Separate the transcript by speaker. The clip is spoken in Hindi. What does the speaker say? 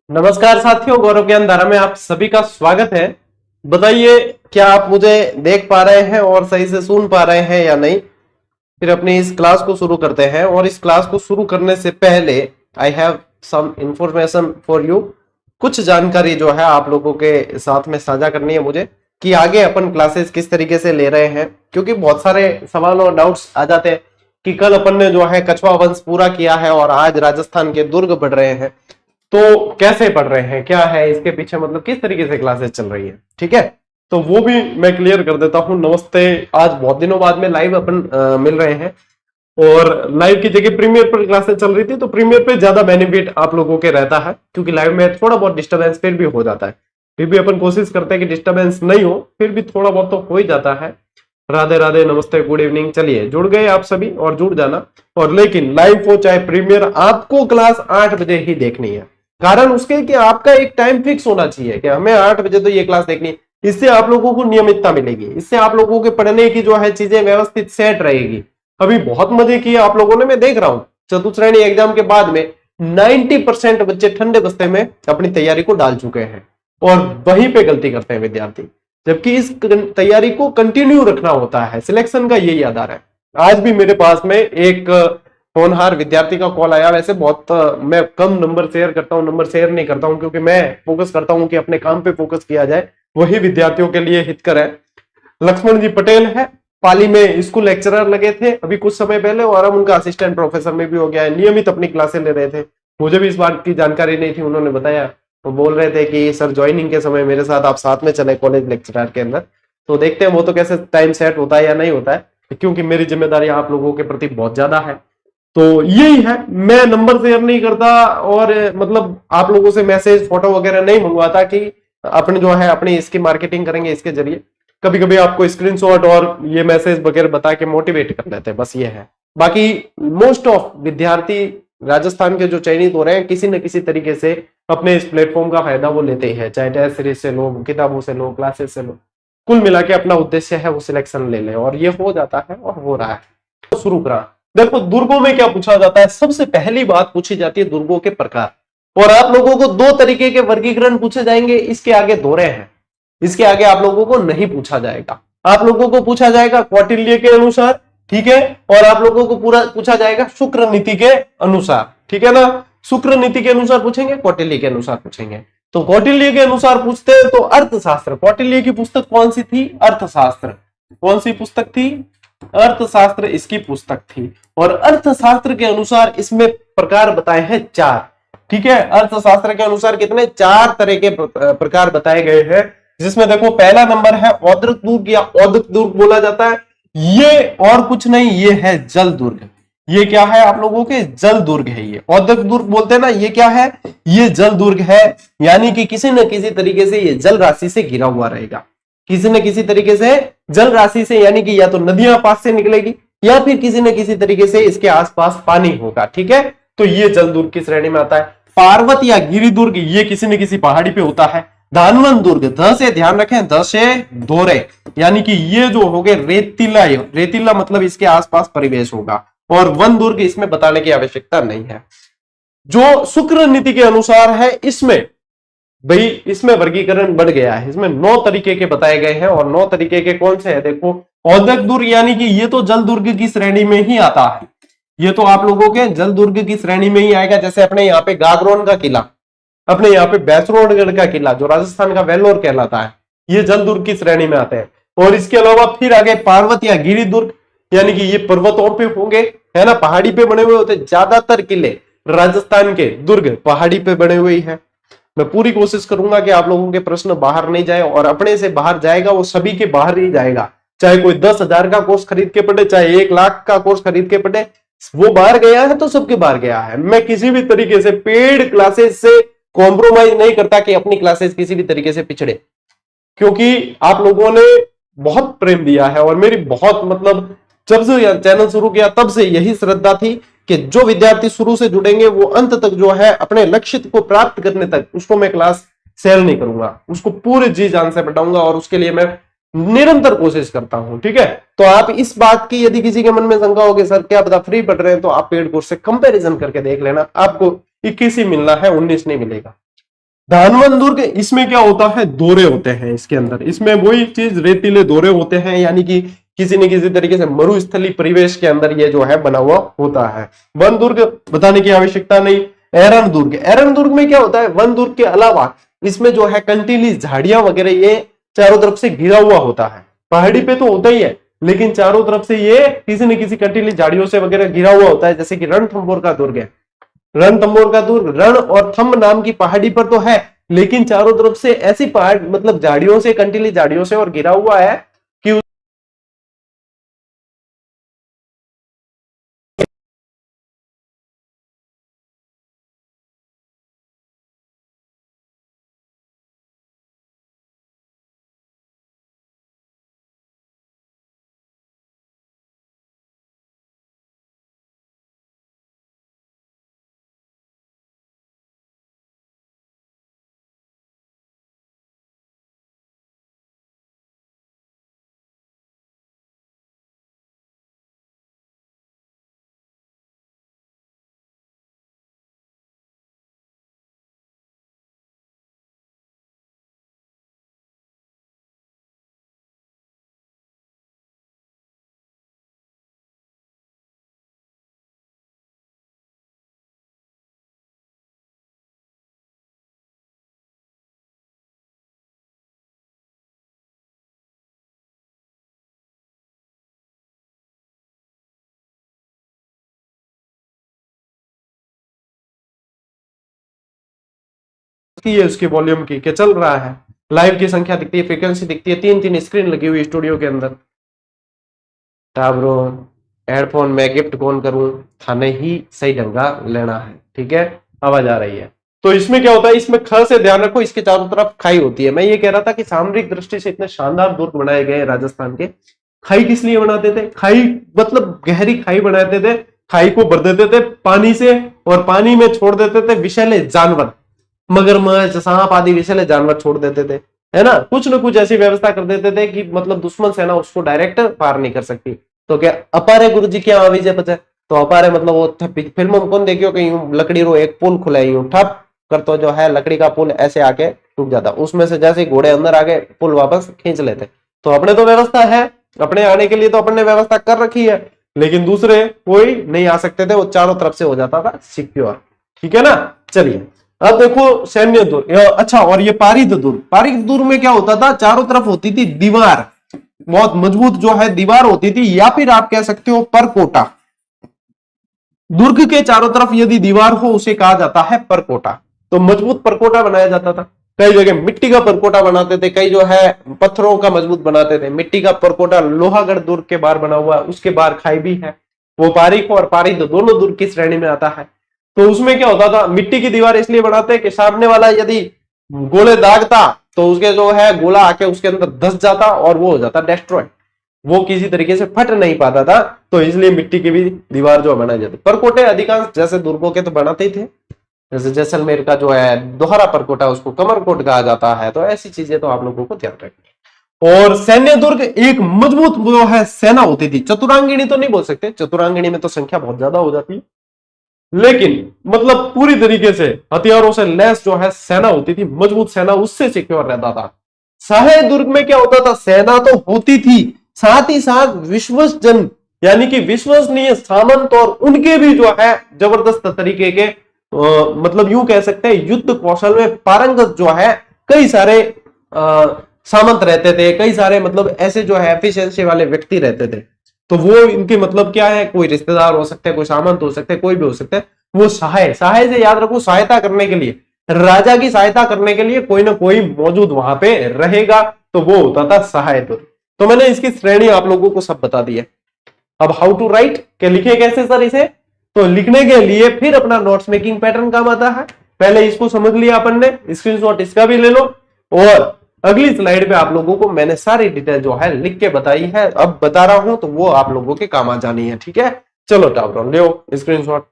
Speaker 1: नमस्कार साथियों, गौरव ज्ञान धारा में आप सभी का स्वागत है। बताइए, क्या आप मुझे देख पा रहे हैं और सही से सुन पा रहे हैं या नहीं। फिर अपनी इस क्लास को शुरू करते हैं। और इस क्लास को शुरू करने से पहले I have some information for you. कुछ जानकारी जो है आप लोगों के साथ में साझा करनी है मुझे, कि आगे अपन क्लासेस किस तरीके से ले रहे हैं। क्योंकि बहुत सारे सवाल और डाउट्स आ जाते हैं कि कल अपन ने जो है कछवा वंश पूरा किया है और आज राजस्थान के दुर्ग बढ़ रहे हैं, तो कैसे पढ़ रहे हैं, क्या है इसके पीछे, मतलब किस तरीके से क्लासेस चल रही है। ठीक है, तो वो भी मैं क्लियर कर देता हूं। नमस्ते, आज बहुत दिनों बाद में लाइव अपन मिल रहे हैं और लाइव की जगह प्रीमियर पर क्लासेस चल रही थी, तो प्रीमियर पे ज्यादा बेनिफिट आप लोगों के रहता है, क्योंकि लाइव में थोड़ा बहुत डिस्टर्बेंस फिर भी हो जाता है। फिर भी अपन कोशिश करते हैं कि डिस्टर्बेंस नहीं हो, फिर भी थोड़ा बहुत तो हो ही जाता है। राधे राधे, नमस्ते, गुड इवनिंग। चलिए, जुड़ गए आप सभी और जुड़ जाना। और लेकिन लाइव हो चाहे प्रीमियर, आपको क्लास 8 बजे ही देखनी है। कारण उसके कि आपका एक टाइम फिक्स होना चाहिए कि हमें 8 बजे तो ये क्लास देखनी है। इससे आप लोगों को नियमितता मिलेगी, इससे आप लोगों के पढ़ने की जो है चीजें व्यवस्थित सेट रहेगी। अभी बहुत मजे किए आप लोगों ने, मैं देख रहा हूं चतुर्थ श्रेणी एग्जाम के बाद में 90% बच्चे ठंडे बस्ते में अपनी तैयारी को डाल चुके हैं और वहीं पे गलती करते हैं विद्यार्थी। जबकि इस तैयारी को कंटिन्यू रखना होता है, सिलेक्शन का यही आधार है। आज भी मेरे पास में एक होनहार विद्यार्थी का कॉल आया। वैसे बहुत मैं कम नंबर शेयर करता हूं, नंबर शेयर नहीं करता हूं, क्योंकि मैं फोकस करता हूं कि अपने काम पे फोकस किया जाए, वही विद्यार्थियों के लिए हितकर है। लक्ष्मण जी पटेल है, पाली में स्कूल लेक्चरर लगे थे अभी कुछ समय पहले, और अब उनका असिस्टेंट प्रोफेसर में भी हो गया है। नियमित अपनी क्लासें ले रहे थे। मुझे भी इस बात की जानकारी नहीं थी, उन्होंने बताया। तो बोल रहे थे कि सर ज्वाइनिंग के समय मेरे साथ आप साथ में चले कॉलेज लेक्चरर के अंदर। तो देखते हैं वो तो कैसे टाइम सेट होता है या नहीं होता है, क्योंकि मेरी जिम्मेदारी आप लोगों के प्रति बहुत ज्यादा है। तो यही है, मैं नंबर शेयर नहीं करता और मतलब आप लोगों से मैसेज फोटो वगैरह नहीं मंगवाता कि अपने जो है अपनी इसकी मार्केटिंग करेंगे इसके जरिए। कभी कभी आपको स्क्रीनशॉट और ये मैसेज वगैरह बता के मोटिवेट कर लेते हैं, बस ये है। बाकी मोस्ट ऑफ विद्यार्थी राजस्थान के जो चयनित हो रहे हैं, किसी न किसी तरीके से अपने इस प्लेटफॉर्म का फायदा वो लेते ही है, चाहे टेस्ट सीरीज से लो, किताबों से लो, क्लासेस से लो। कुल मिला के अपना उद्देश्य है वो सिलेक्शन ले ले, और ये हो जाता है और हो रहा है। तो शुरू करा। देखो, दुर्गों में क्या पूछा जाता है, सबसे पहली बात पूछी जाती है दुर्गों के प्रकार। और आप लोगों को दो तरीके के वर्गीकरण पूछे जाएंगे, इसके आगे दोहरे हैं, इसके आगे आप लोगों को नहीं पूछा जाएगा। आप लोगों को पूछा जाएगा कौटिल्य के अनुसार, ठीक है, और आप लोगों को पूरा पूछा जाएगा शुक्र नीति के अनुसार, ठीक है ना। शुक्र नीति के अनुसार पूछेंगे, कौटिल्य के अनुसार पूछेंगे। तो कौटिल्य के अनुसार पूछते हैं तो अर्थशास्त्र, कौटिल्य की पुस्तक कौन सी थी, अर्थशास्त्र। कौन सी पुस्तक थी, अर्थशास्त्र इसकी पुस्तक थी। और अर्थशास्त्र के अनुसार इसमें प्रकार बताए हैं 4, ठीक है। अर्थशास्त्र के अनुसार कितने, 4 तरह के प्रकार बताए गए हैं। जिसमें देखो पहला नंबर है औद्रिक दुर्ग या औद्रिक दुर्ग बोला जाता है। ये और कुछ नहीं, ये है जल दुर्ग। ये क्या है आप लोगों के, जल दुर्ग है। ये औद्रिक दुर्ग बोलते हैं ना, ये क्या है, ये जल दुर्ग है। यानी कि किसी न किसी तरीके से ये जल राशि से घिरा हुआ रहेगा, किसी न किसी तरीके से जल राशि से, यानी कि या तो नदियां पास से निकलेगी या फिर किसी न किसी तरीके से इसके आसपास पानी होगा, ठीक है। तो ये जल दुर्ग की श्रेणी में आता है। पार्वत या गिरि दुर्ग, ये किसी न किसी पहाड़ी पे होता है। धानवन दुर्ग, ध से ध्यान रखें, ध से दोरे, यानी कि ये जो हो गए रेतीला, रेतीला मतलब इसके आसपास परिवेश होगा। और वन दुर्ग इसमें बताने की आवश्यकता नहीं है। जो शुक्र नीति के अनुसार है, इसमें भाई इसमें वर्गीकरण बढ़ गया है। इसमें 9 तरीके के बताए गए हैं। और 9 तरीके के कौन से हैं, देखो औद्रिक दुर्ग, यानी कि ये तो जल दुर्ग की श्रेणी में ही आता है। ये तो आप लोगों के जल दुर्ग की श्रेणी में ही आएगा। जैसे अपने यहाँ पे गागरोन का किला, अपने यहाँ पे बैसरोडगढ़ का किला जो राजस्थान का वेल्लोर कहलाता है, ये जल दुर्ग की श्रेणी में आते हैं। और इसके अलावा फिर आगे पार्वत या गिरि दुर्ग, यानी कि ये पर्वतों पे होंगे, है ना, पहाड़ी पे बने हुए होते। ज्यादातर किले राजस्थान के दुर्ग पहाड़ी पे बने हुए हैं। मैं पूरी कोशिश करूंगा कि आप लोगों के प्रश्न बाहर नहीं जाए, और अपने से बाहर जाएगा वो सभी के बाहर ही जाएगा। चाहे कोई 10,000 का कोर्स खरीद के पढ़े, चाहे 1 लाख का कोर्स खरीद के पढ़े, वो बाहर गया है तो सबके बाहर गया है। मैं किसी भी तरीके से पेड क्लासेस से कॉम्प्रोमाइज नहीं करता कि अपनी क्लासेस किसी भी तरीके से पिछड़े, क्योंकि आप लोगों ने बहुत प्रेम दिया है। और मेरी बहुत मतलब जब से चैनल शुरू किया तब से यही श्रद्धा थी कि जो विद्यार्थी शुरू से जुड़ेंगे वो अंत तक जो है अपने लक्ष्य को प्राप्त करने तक उसको मैं क्लास सेल नहीं करूंगा, उसको पूरे जी जान से पढ़ाऊंगा। और उसके लिए मैं निरंतर कोशिश करता हूं, ठीक है। तो आप इस बात की यदि किसी के मन में शंका हो कि सर क्या पता फ्री पढ़ रहे हैं, तो आप पेड कोर्स से कंपैरिजन करके देख लेना। आपको 21 ही मिलना है, 19 नहीं मिलेगा। धानवन दुर्ग, इसमें क्या होता है, दौरे होते हैं इसके अंदर, इसमें वही चीज रेतीले दौरे होते हैं, यानी कि किसी न किसी तरीके से मरुस्थली परिवेश के अंदर ये जो है बना हुआ होता है। वन दुर्ग बताने की आवश्यकता नहीं। एरन दुर्ग, एरन दुर्ग में क्या होता है, वन दुर्ग के अलावा इसमें जो है कंटीली झाड़ियां वगैरह ये चारों तरफ से घिरा हुआ होता है। पहाड़ी पे तो होता ही है, लेकिन चारों तरफ से ये किसी न किसी कंटीली झाड़ियों से वगैरह घिरा हुआ होता है, जैसे कि रणथंभौर का दुर्ग है। रणथंभौर का दुर्ग रण और थंब नाम की पहाड़ी पर तो है, लेकिन चारों तरफ से ऐसी पहाड़ मतलब झाड़ियों से, कंटीली झाड़ियों से और घिरा हुआ है कि है उसकी वॉल्यूम की क्या चल रहा है, लाइव की संख्या दिखती है, फ्रीक्वेंसी दिखती है, 3-3 स्क्रीन लगी हुई स्टूडियो के अंदर। टाब्रो हेडफोन में गिफ्ट कौन करूं, थाने ही सही ढंगा लेना है, ठीक है, आवाज आ रही है। तो इसमें क्या होता है, इसमें खास से ध्यान रखो, इसके चारों तरफ खाई होती है। मैं ये कह रहा था कि सामरिक दृष्टि से इतने शानदार दुर्ग बनाए गए राजस्थान के। खाई किस लिए बनाते थे, खाई मतलब गहरी खाई बनाते थे, खाई को भर देते थे पानी से और पानी में छोड़ देते थे विषैले जानवर, मगरमच्छ, सांप आदि विषैले जानवर छोड़ देते थे, है ना। कुछ न कुछ ऐसी व्यवस्था कर देते थे कि मतलब दुश्मन सेना उसको डायरेक्ट पार नहीं कर सकती। तो क्या अपारे गुरु जी क्या विजय पता है, तो अपारे मतलब वो फिल्मों में कौन देखियो कि यूं लकड़ी रो एक पुल खुला यूं ठप कर, तो जो है लकड़ी का पुल ऐसे आके टूट जाता, उसमें से जैसे घोड़े अंदर आके पुल वापस खींच लेते। तो अपने तो व्यवस्था है, अपने आने के लिए तो अपने ने व्यवस्था कर रखी है, लेकिन दूसरे कोई नहीं आ सकते थे, वो चारों तरफ से हो जाता था सिक्योर, ठीक है ना। चलिए अब देखो सैन्य दुर्ग, अच्छा, और ये पारिद दुर्ग, पारिद दुर्ग में क्या होता था, चारों तरफ होती थी दीवार, बहुत मजबूत जो है दीवार होती थी, या फिर आप कह सकते हो परकोटा। दुर्ग के चारों तरफ यदि दीवार हो उसे कहा जाता है परकोटा। तो मजबूत परकोटा बनाया जाता था, कई जगह मिट्टी का परकोटा बनाते थे, कई जो है पत्थरों का मजबूत बनाते थे। मिट्टी का परकोटा लोहागढ़ दुर्ग के बाहर बना हुआ है, उसके बाहर खाई भी है, वो पारिक और पारिद दोनों दुर्ग की श्रेणी में आता है। तो उसमें क्या होता था, मिट्टी की दीवार इसलिए बनाते हैं कि सामने वाला यदि गोले दागता तो उसके जो है गोला आके उसके अंदर धस जाता और वो हो जाता डिस्ट्रॉय, वो किसी तरीके से फट नहीं पाता था, तो इसलिए मिट्टी की भी दीवार जो बनाई जाती। परकोटे अधिकांश जैसे दुर्गों के तो बनाते ही थे, जैसे जैसलमेर का जो है दोहरा परकोटा उसको कमरकोट कहा जाता है। तो ऐसी चीजें तो आप लोगों को ध्यान रखनी। और सैन्य दुर्ग एक मजबूत जो है सेना होती थी, चतुरांगिणी तो नहीं बोल सकते, चतुरांगिणी में तो संख्या बहुत ज्यादा हो जाती है, लेकिन मतलब पूरी तरीके से हथियारों से लैस जो है सेना होती थी, मजबूत सेना, उससे सिक्योर रहता था। सहाय दुर्ग में क्या होता था, सेना तो होती थी, साथ ही साथ विश्वसजन यानी कि विश्वसनीय सामंत और उनके भी जो है जबरदस्त तरीके के मतलब यूं कह सकते हैं युद्ध कौशल में पारंगत जो है कई सारे सामंत रहते थे, कई सारे मतलब ऐसे जो है एफिशिएंसी वाले व्यक्ति रहते थे। तो वो इनके मतलब क्या है, कोई रिश्तेदार हो सकते हैं, कोई सामंत हो सकते हैं, कोई भी हो सकते हैं। वो सहाय, सहाय से याद रखो सहायता करने के लिए, राजा की सहायता करने के लिए कोई ना कोई मौजूद वहां पे रहेगा, तो वो होता था सहाय दुर्ग। तो मैंने इसकी श्रेणी आप लोगों को सब बता दी है। अब हाउ टू राइट, क्या लिखे कैसे सर इसे, तो लिखने के लिए फिर अपना नोट्स मेकिंग पैटर्न काम आता है। पहले इसको समझ लिया अपन ने, स्क्रीनशॉट इसका भी ले लो, और अगली स्लाइड पे आप लोगों को मैंने सारी डिटेल जो है लिख के बताई है, अब बता रहा हूं तो वो आप लोगों के काम आ जानी है, ठीक है। चलो टाप ले स्क्रीनशॉट।